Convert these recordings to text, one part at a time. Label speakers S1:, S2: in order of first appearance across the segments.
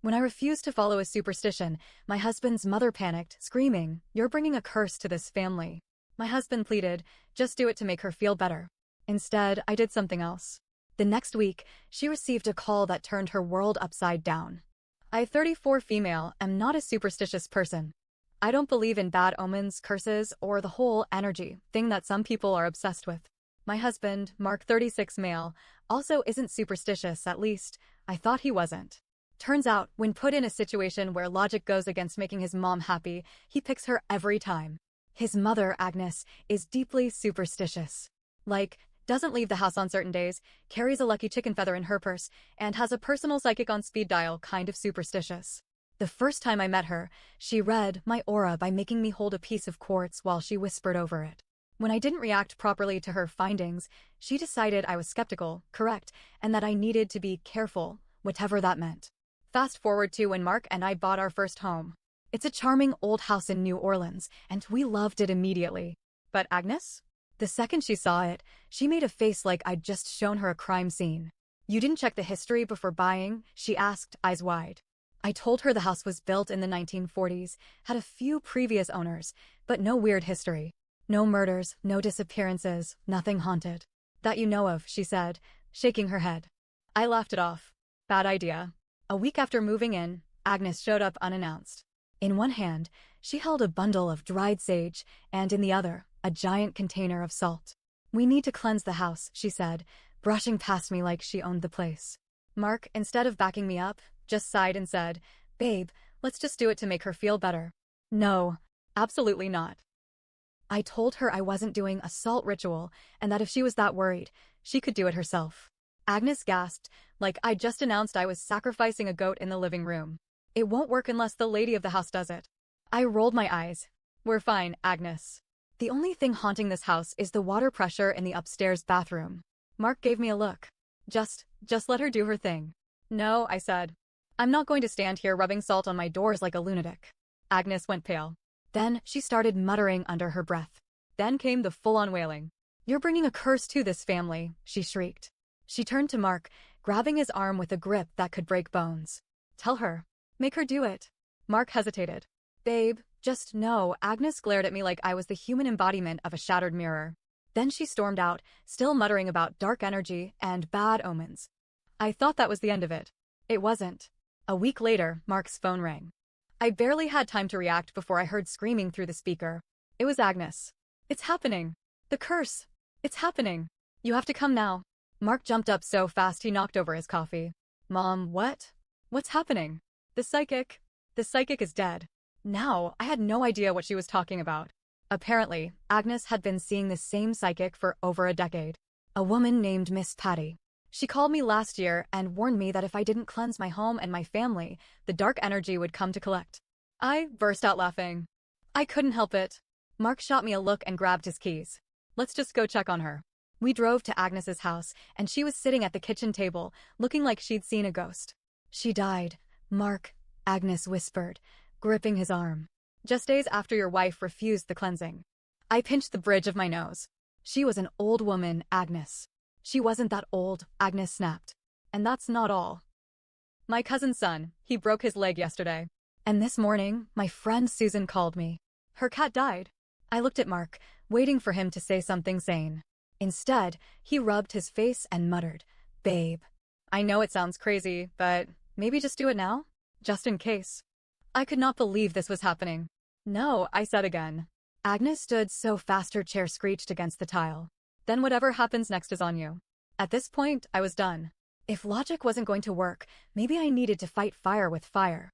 S1: When I refused to follow a superstition, my husband's mother panicked, screaming, "You're bringing a curse to this family." My husband pleaded, "Just do it to make her feel better." Instead, I did something else. The next week, she received a call that turned her world upside down. I, 34 female, am not a superstitious person. I don't believe in bad omens, curses, or the whole energy thing that some people are obsessed with. My husband, Mark, 36 male, also isn't superstitious, at least I thought he wasn't. Turns out, when put in a situation where logic goes against making his mom happy, he picks her every time. His mother, Agnes, is deeply superstitious. Like, doesn't leave the house on certain days, carries a lucky chicken feather in her purse, and has a personal psychic on speed dial, kind of superstitious. The first time I met her, she read my aura by making me hold a piece of quartz while she whispered over it. When I didn't react properly to her findings, she decided I was skeptical, correct, and that I needed to be careful, whatever that meant. Fast forward to when Mark and I bought our first home. It's a charming old house in New Orleans, and we loved it immediately. But Agnes? The second she saw it, she made a face like I'd just shown her a crime scene. "You didn't check the history before buying?" she asked, eyes wide. I told her the house was built in the 1940s, had a few previous owners, but no weird history. No murders, no disappearances, nothing haunted. "That you know of," she said, shaking her head. I laughed it off. Bad idea. A week after moving in, Agnes showed up unannounced. In one hand, she held a bundle of dried sage, and in the other, a giant container of salt. "We need to cleanse the house," she said, brushing past me like she owned the place. Mark, instead of backing me up, just sighed and said, "Babe, let's just do it to make her feel better." No, absolutely not. I told her I wasn't doing a salt ritual, and that if she was that worried, she could do it herself. Agnes gasped, like I just announced I was sacrificing a goat in the living room. "It won't work unless the lady of the house does it." I rolled my eyes. "We're fine, Agnes. The only thing haunting this house is the water pressure in the upstairs bathroom." Mark gave me a look. Just let her do her thing." "No," I said. "I'm not going to stand here rubbing salt on my doors like a lunatic." Agnes went pale. Then she started muttering under her breath. Then came the full-on wailing. "You're bringing a curse to this family," she shrieked. She turned to Mark, grabbing his arm with a grip that could break bones. "Tell her. Make her do it." Mark hesitated. "Babe, just no." Agnes glared at me like I was the human embodiment of a shattered mirror. Then she stormed out, still muttering about dark energy and bad omens. I thought that was the end of it. It wasn't. A week later, Mark's phone rang. I barely had time to react before I heard screaming through the speaker. It was Agnes. "It's happening. The curse. It's happening. You have to come now." Mark jumped up so fast he knocked over his coffee. "Mom, what? What's happening?" The psychic is dead." Now, I had no idea what she was talking about. Apparently, Agnes had been seeing the same psychic for over a decade. A woman named Miss Patty. She called me last year and warned me that if I didn't cleanse my home and my family, the dark energy would come to collect. I burst out laughing. I couldn't help it. Mark shot me a look and grabbed his keys. "Let's just go check on her." We drove to Agnes's house, and she was sitting at the kitchen table, looking like she'd seen a ghost. "She died, Mark," Agnes whispered, gripping his arm. "Just days after your wife refused the cleansing." I pinched the bridge of my nose. "She was an old woman, Agnes." "She wasn't that old," Agnes snapped. "And that's not all. My cousin's son, he broke his leg yesterday. And this morning, my friend Susan called me. Her cat died." I looked at Mark, waiting for him to say something sane. Instead, he rubbed his face and muttered, "Babe. I know it sounds crazy, but maybe just do it now? Just in case." I could not believe this was happening. "No," I said again. Agnes stood so fast her chair screeched against the tile. "Then whatever happens next is on you." At this point, I was done. If logic wasn't going to work, maybe I needed to fight fire with fire.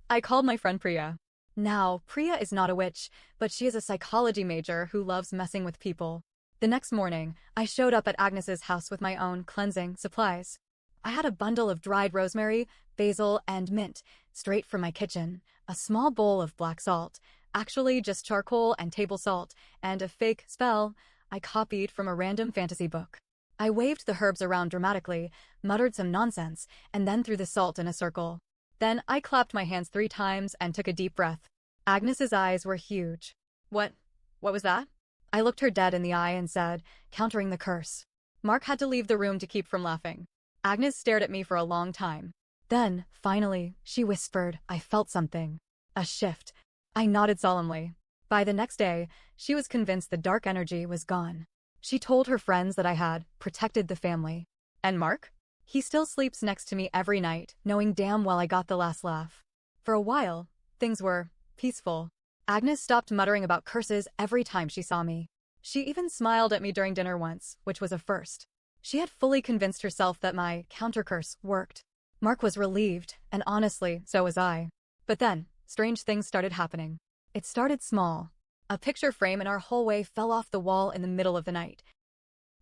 S1: I called my friend Priya. Now, Priya is not a witch, but she is a psychology major who loves messing with people. The next morning, I showed up at Agnes's house with my own cleansing supplies. I had a bundle of dried rosemary, basil, and mint, straight from my kitchen, a small bowl of black salt, actually just charcoal and table salt, and a fake spell I copied from a random fantasy book. I waved the herbs around dramatically, muttered some nonsense, and then threw the salt in a circle. Then I clapped my hands 3 times and took a deep breath. Agnes's eyes were huge. What was that?" I looked her dead in the eye and said, countering the curse. Mark had to leave the room to keep from laughing. Agnes stared at me for a long time. Then, finally, she whispered, I felt something. A shift. I nodded solemnly. By the next day, she was convinced the dark energy was gone. She told her friends that I had protected the family. And Mark? He still sleeps next to me every night, knowing damn well I got the last laugh. For a while, things were peaceful. Agnes stopped muttering about curses every time she saw me. She even smiled at me during dinner once, which was a first. She had fully convinced herself that my counter-curse worked. Mark was relieved, and honestly, so was I. But then, strange things started happening. It started small. A picture frame in our hallway fell off the wall in the middle of the night.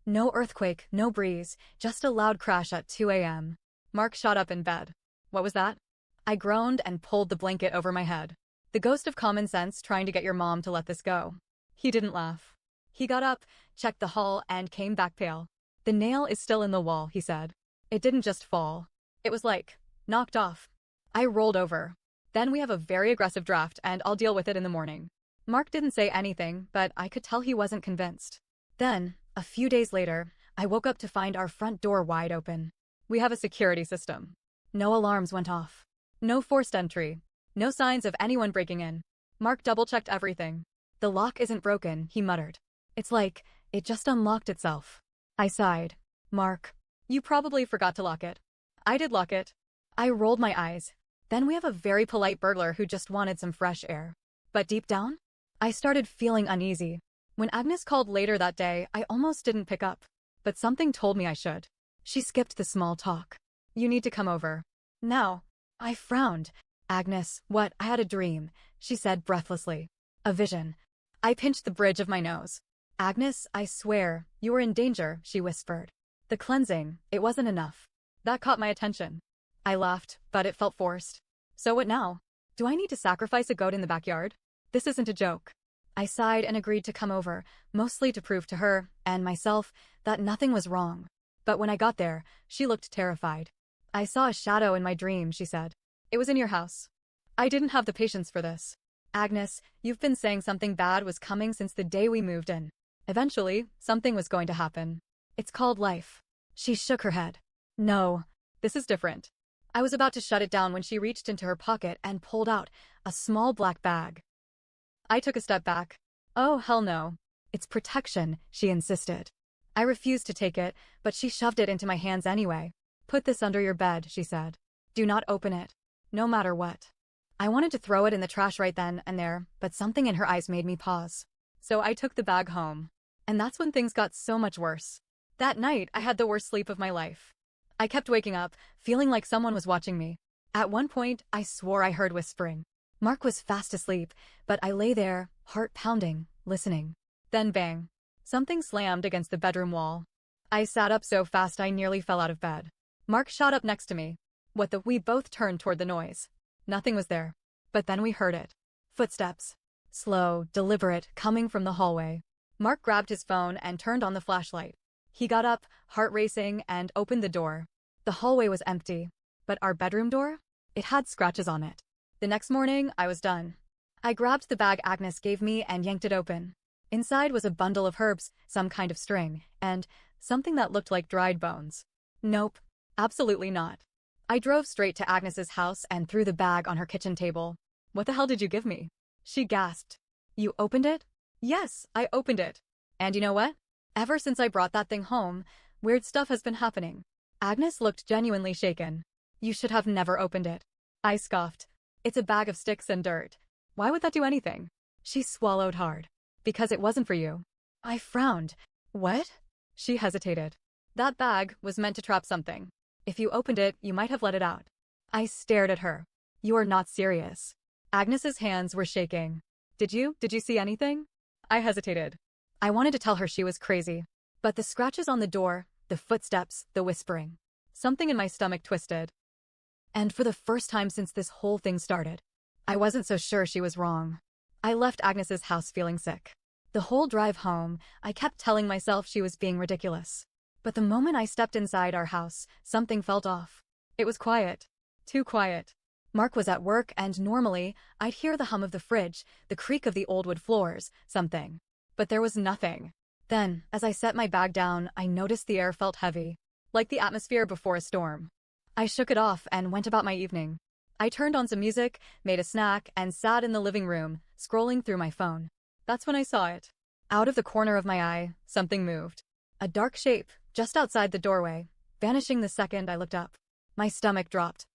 S1: No earthquake, no breeze, just a loud crash at 2 a.m. Mark shot up in bed. What was that? I groaned and pulled the blanket over my head. The ghost of common sense trying to get your mom to let this go. He didn't laugh. He got up, checked the hall, and came back pale. The nail is still in the wall, he said. It didn't just fall. It was like, knocked off. I rolled over. Then we have a very aggressive draft, and I'll deal with it in the morning. Mark didn't say anything, but I could tell he wasn't convinced. Then, a few days later, I woke up to find our front door wide open. We have a security system. No alarms went off. No forced entry. No signs of anyone breaking in. Mark double-checked everything. The lock isn't broken, he muttered. It's like, it just unlocked itself. I sighed. Mark, you probably forgot to lock it. I did lock it. I rolled my eyes. Then we have a very polite burglar who just wanted some fresh air. But deep down, I started feeling uneasy. When Agnes called later that day, I almost didn't pick up. But something told me I should. She skipped the small talk. You need to come over. Now. I frowned. Agnes, what? I had a dream, she said breathlessly. A vision. I pinched the bridge of my nose. Agnes, I swear, you were in danger, she whispered. The cleansing, it wasn't enough. That caught my attention. I laughed, but it felt forced. So what now? Do I need to sacrifice a goat in the backyard? This isn't a joke. I sighed and agreed to come over, mostly to prove to her, and myself, that nothing was wrong. But when I got there, she looked terrified. I saw a shadow in my dream, she said. It was in your house. I didn't have the patience for this. Agnes, you've been saying something bad was coming since the day we moved in. Eventually, something was going to happen. It's called life. She shook her head. No, this is different. I was about to shut it down when she reached into her pocket and pulled out a small black bag. I took a step back. Oh, hell no. It's protection, she insisted. I refused to take it, but she shoved it into my hands anyway. Put this under your bed, she said. Do not open it. No matter what. I wanted to throw it in the trash right then and there, but something in her eyes made me pause. So I took the bag home. And that's when things got so much worse. That night, I had the worst sleep of my life. I kept waking up, feeling like someone was watching me. At one point, I swore I heard whispering. Mark was fast asleep, but I lay there, heart pounding, listening. Then bang. Something slammed against the bedroom wall. I sat up so fast I nearly fell out of bed. Mark shot up next to me. We both turned toward the noise. Nothing was there. But then we heard it. Footsteps. Slow, deliberate, coming from the hallway. Mark grabbed his phone and turned on the flashlight. He got up, heart racing, and opened the door. The hallway was empty. But our bedroom door? It had scratches on it. The next morning, I was done. I grabbed the bag Agnes gave me and yanked it open. Inside was a bundle of herbs, some kind of string, and something that looked like dried bones. Nope. Absolutely not. I drove straight to Agnes's house and threw the bag on her kitchen table. What the hell did you give me? She gasped. You opened it? Yes, I opened it. And you know what? Ever since I brought that thing home, weird stuff has been happening. Agnes looked genuinely shaken. You should have never opened it. I scoffed. It's a bag of sticks and dirt. Why would that do anything? She swallowed hard. Because it wasn't for you. I frowned. What? She hesitated. That bag was meant to trap something. If you opened it, you might have let it out. I stared at her. You are not serious. Agnes's hands were shaking. Did you see anything? I hesitated. I wanted to tell her she was crazy. But the scratches on the door, the footsteps, the whispering. Something in my stomach twisted. And for the first time since this whole thing started, I wasn't so sure she was wrong. I left Agnes's house feeling sick. The whole drive home, I kept telling myself she was being ridiculous. But the moment I stepped inside our house, something felt off. It was quiet. Too quiet. Mark was at work and normally, I'd hear the hum of the fridge, the creak of the old wood floors, something. But there was nothing. Then, as I set my bag down, I noticed the air felt heavy. Like the atmosphere before a storm. I shook it off and went about my evening. I turned on some music, made a snack, and sat in the living room, scrolling through my phone. That's when I saw it. Out of the corner of my eye, something moved. A dark shape, just outside the doorway, vanishing the second I looked up. My stomach dropped.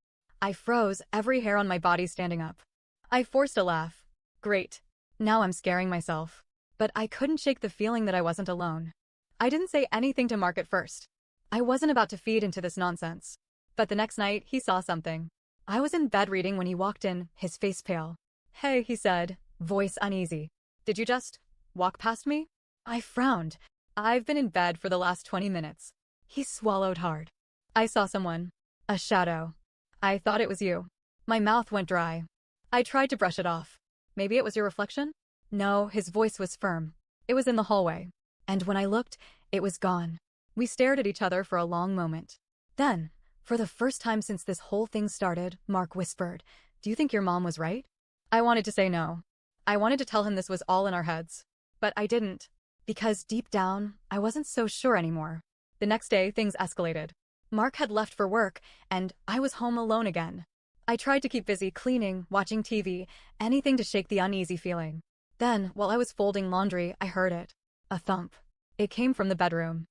S1: I froze, every hair on my body standing up. I forced a laugh. Great. Now I'm scaring myself. But I couldn't shake the feeling that I wasn't alone. I didn't say anything to Mark at first. I wasn't about to feed into this nonsense. But the next night, he saw something. I was in bed reading when he walked in, his face pale. "Hey," he said, voice uneasy. "Did you just walk past me?" I frowned. "I've been in bed for the last 20 minutes. He swallowed hard. "I saw someone. A shadow. I thought it was you." My mouth went dry. I tried to brush it off. "Maybe it was your reflection?" No, his voice was firm. "It was in the hallway. And when I looked, it was gone." We stared at each other for a long moment. Then, for the first time since this whole thing started, Mark whispered, "Do you think your mom was right?" I wanted to say no. I wanted to tell him this was all in our heads. But I didn't. Because deep down, I wasn't so sure anymore. The next day, things escalated. Mark had left for work, and I was home alone again. I tried to keep busy cleaning, watching TV, anything to shake the uneasy feeling. Then, while I was folding laundry, I heard it. A thump. It came from the bedroom.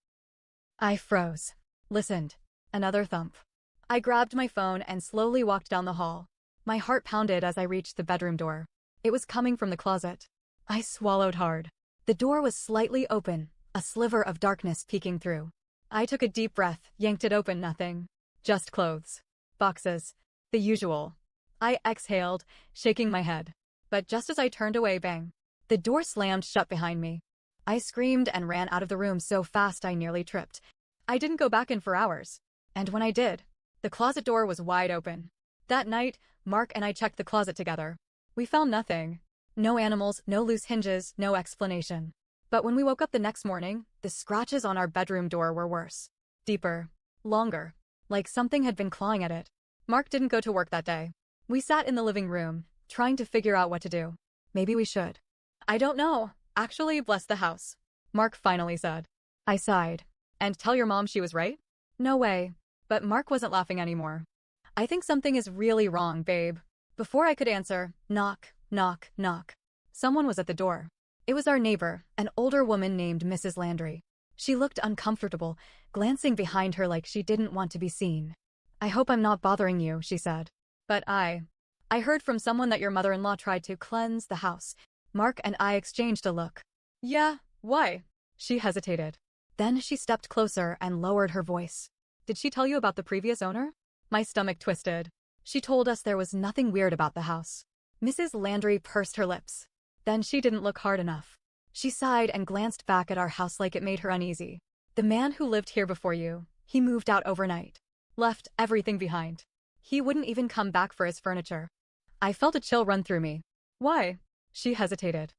S1: I froze. Listened. Another thump. I grabbed my phone and slowly walked down the hall. My heart pounded as I reached the bedroom door. It was coming from the closet. I swallowed hard. The door was slightly open, a sliver of darkness peeking through. I took a deep breath, yanked it open, nothing. Just clothes. Boxes. The usual. I exhaled, shaking my head. But just as I turned away, bang. The door slammed shut behind me. I screamed and ran out of the room so fast I nearly tripped. I didn't go back in for hours. And when I did, the closet door was wide open. That night, Mark and I checked the closet together. We found nothing. No animals, no loose hinges, no explanation. But when we woke up the next morning, the scratches on our bedroom door were worse. Deeper. Longer. Like something had been clawing at it. Mark didn't go to work that day. We sat in the living room, trying to figure out what to do. Maybe we should. "I don't know. Actually, bless the house," Mark finally said. I sighed. "And tell your mom she was right?" "No way." But Mark wasn't laughing anymore. "I think something is really wrong, babe." Before I could answer, knock, knock, knock. Someone was at the door. It was our neighbor, an older woman named Mrs. Landry. She looked uncomfortable, glancing behind her like she didn't want to be seen. "I hope I'm not bothering you," she said. "But I heard from someone that your mother-in-law tried to cleanse the house." Mark and I exchanged a look. "Yeah, why?" She hesitated. Then she stepped closer and lowered her voice. "Did she tell you about the previous owner?" My stomach twisted. "She told us there was nothing weird about the house." Mrs. Landry pursed her lips. Then she didn't look hard enough. She sighed and glanced back at our house like it made her uneasy. "The man who lived here before you, he moved out overnight. Left everything behind. He wouldn't even come back for his furniture." I felt a chill run through me. "Why?" She hesitated.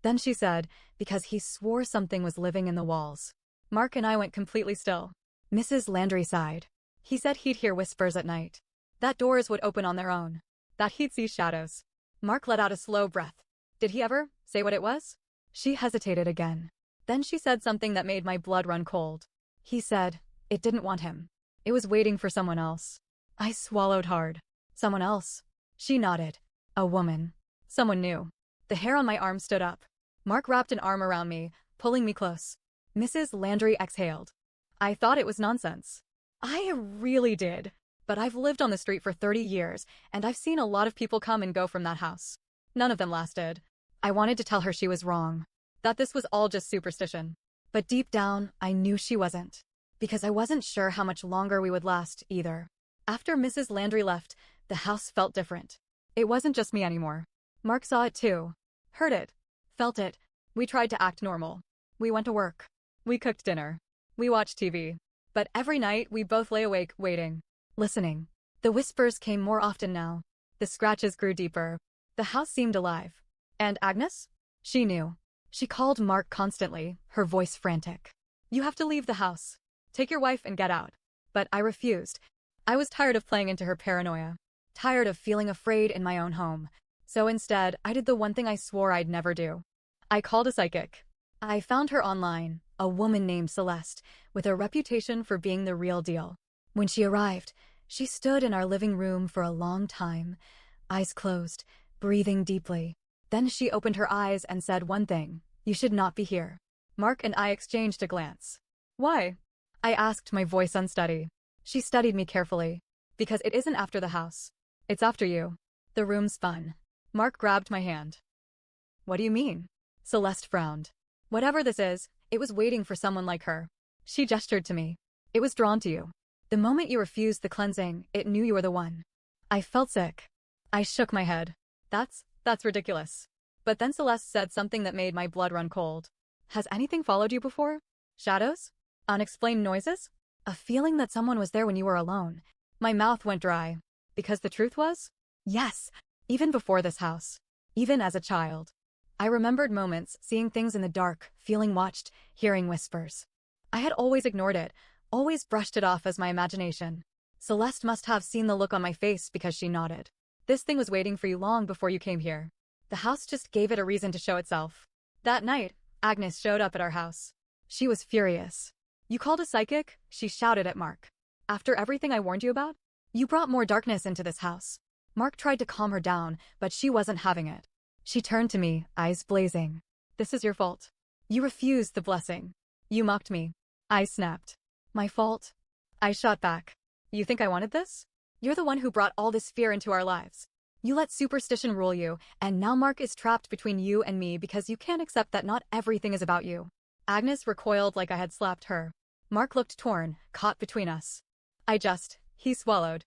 S1: Then she said, "Because he swore something was living in the walls." Mark and I went completely still. Mrs. Landry sighed. "He said he'd hear whispers at night. That doors would open on their own. That he'd see shadows." Mark let out a slow breath. "Did he ever say what it was?" She hesitated again. Then she said something that made my blood run cold. "He said it didn't want him. It was waiting for someone else." I swallowed hard. "Someone else?" She nodded. "A woman. Someone new." The hair on my arm stood up. Mark wrapped an arm around me, pulling me close. Mrs. Landry exhaled. "I thought it was nonsense." I really did. But I've lived on the street for 30 years, and I've seen a lot of people come and go from that house. None of them lasted. I wanted to tell her she was wrong. That this was all just superstition. But deep down, I knew she wasn't. Because I wasn't sure how much longer we would last, either. After Mrs. Landry left, the house felt different. It wasn't just me anymore. Mark saw it too. Heard it. Felt it. We tried to act normal. We went to work. We cooked dinner. We watched TV. But every night, we both lay awake, waiting. Listening. The whispers came more often now. The scratches grew deeper. The house seemed alive. And Agnes? She knew. She called Mark constantly, her voice frantic. "You have to leave the house. Take your wife and get out." But I refused. I was tired of playing into her paranoia. Tired of feeling afraid in my own home. So instead, I did the one thing I swore I'd never do. I called a psychic. I found her online, a woman named Celeste, with a reputation for being the real deal. When she arrived, She stood in our living room for a long time, eyes closed, breathing deeply. Then she opened her eyes and said one thing: "You should not be here." Mark and I exchanged a glance. "Why?" I asked, my voice unsteady. She studied me carefully. "Because it isn't after the house. It's after you." The room spun. Mark grabbed my hand. "What do you mean?" Celeste frowned. "Whatever this is, it was waiting for someone like her." She gestured to me. "It was drawn to you. The moment you refused the cleansing, it knew you were the one." I felt sick. I shook my head. That's ridiculous." But then Celeste said something that made my blood run cold. "Has anything followed you before? Shadows? Unexplained noises? A feeling that someone was there when you were alone?" My mouth went dry. Because the truth was, yes, even before this house. Even as a child. I remembered moments, seeing things in the dark, feeling watched, hearing whispers. I had always ignored it, always brushed it off as my imagination. Celeste must have seen the look on my face because she nodded. "This thing was waiting for you long before you came here. The house just gave it a reason to show itself." That night, Agnes showed up at our house. She was furious. "You called a psychic?" she shouted at Mark. "After everything I warned you about? You brought more darkness into this house." Mark tried to calm her down, but she wasn't having it. She turned to me, eyes blazing. "This is your fault. You refused the blessing. You mocked me." I snapped. "My fault?" I shot back. "You think I wanted this? You're the one who brought all this fear into our lives. You let superstition rule you, and now Mark is trapped between you and me because you can't accept that not everything is about you." Agnes recoiled like I had slapped her. Mark looked torn, caught between us. He swallowed.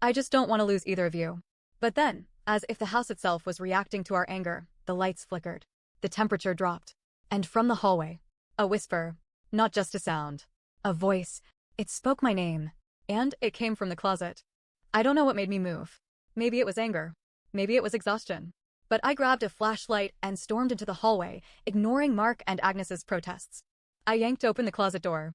S1: "I just don't want to lose either of you." But then, as if the house itself was reacting to our anger, the lights flickered. The temperature dropped. And from the hallway, a whisper, not just a sound, a voice. It spoke my name. And it came from the closet. I don't know what made me move. Maybe it was anger. Maybe it was exhaustion. But I grabbed a flashlight and stormed into the hallway, ignoring Mark and Agnes's protests. I yanked open the closet door.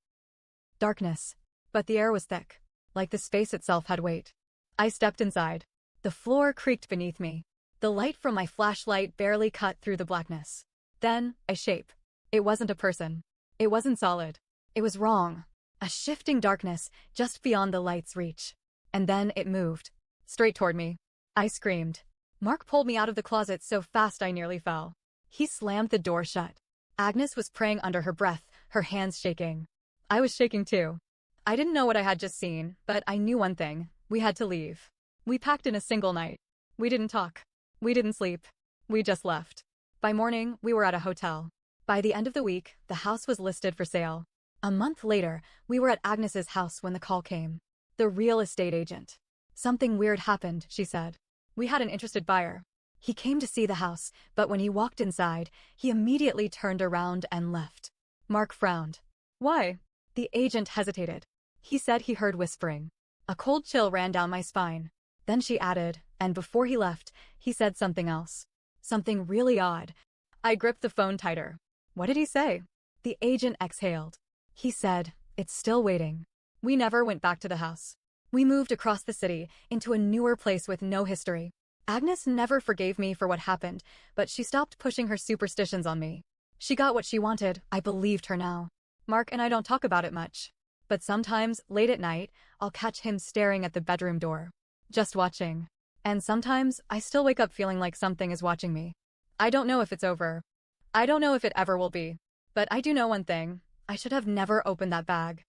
S1: Darkness. But the air was thick, like the space itself had weight. I stepped inside. The floor creaked beneath me. The light from my flashlight barely cut through the blackness. Then, a shape. It wasn't a person. It wasn't solid. It was wrong. A shifting darkness, just beyond the light's reach. And then it moved. Straight toward me. I screamed. Mark pulled me out of the closet so fast I nearly fell. He slammed the door shut. Agnes was praying under her breath, her hands shaking. I was shaking too. I didn't know what I had just seen, but I knew one thing. We had to leave. We packed in a single night. We didn't talk. We didn't sleep. We just left. By morning, we were at a hotel. By the end of the week, the house was listed for sale. A month later, we were at Agnes's house when the call came. The real estate agent. "Something weird happened," she said. "We had an interested buyer. He came to see the house, but when he walked inside, he immediately turned around and left." Mark frowned. "Why?" The agent hesitated. He said he heard whispering. A cold chill ran down my spine. Then she added, and before he left, he said something else. Something really odd. I gripped the phone tighter. "What did he say?" The agent exhaled. He said, "It's still waiting." We never went back to the house. We moved across the city, into a newer place with no history. Agnes never forgave me for what happened, but she stopped pushing her superstitions on me. She got what she wanted. I believed her now. Mark and I don't talk about it much. But sometimes, late at night, I'll catch him staring at the bedroom door. Just watching. And sometimes, I still wake up feeling like something is watching me. I don't know if it's over. I don't know if it ever will be. But I do know one thing. I should have never opened that bag.